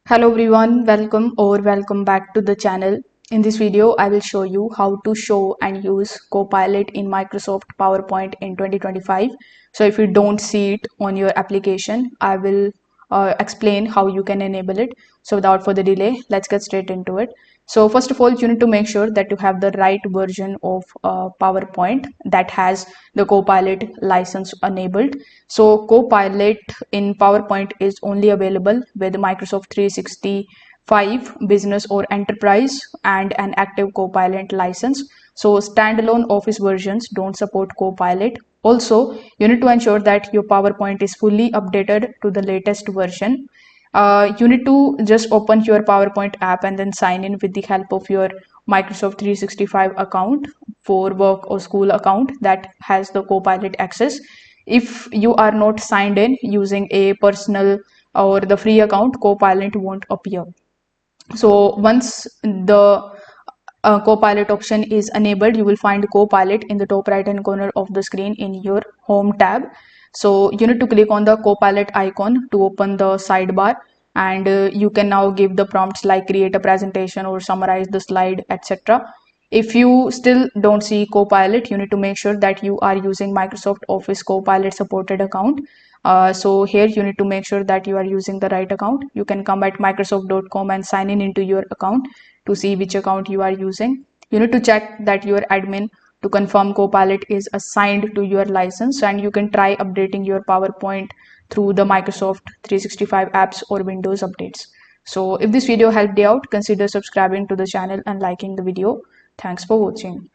Hello everyone, welcome back to the channel. In this video, I will show you how to show and use Copilot in Microsoft PowerPoint in 2025. So if you don't see it on your application, I will explain how you can enable it. So without further delay, let's get straight into it. So first of all, you need to make sure that you have the right version of PowerPoint that has the Copilot license enabled. So Copilot in PowerPoint is only available with Microsoft 365 Business or Enterprise and an active Copilot license. So standalone Office versions don't support Copilot. Also, you need to ensure that your PowerPoint is fully updated to the latest version. You need to just open your PowerPoint app and then sign in with the help of your Microsoft 365 account for work or school account that has the Copilot access. If you are not signed in using a personal or the free account, Copilot won't appear. So once the Copilot option is enabled, you will find Copilot in the top right hand corner of the screen in your home tab. So you need to click on the Copilot icon to open the sidebar, and you can now give the prompts like create a presentation or summarize the slide, etc. If you still don't see Copilot, you need to make sure that you are using Microsoft Office Copilot supported account. So here you need to make sure that you are using the right account. You can come at microsoft.com and sign in into your account to see which account you are using. You need to check that your admin to confirm Copilot is assigned to your license, and you can try updating your PowerPoint through the Microsoft 365 apps or Windows updates. So if this video helped you out, consider subscribing to the channel and liking the video. Thanks for watching.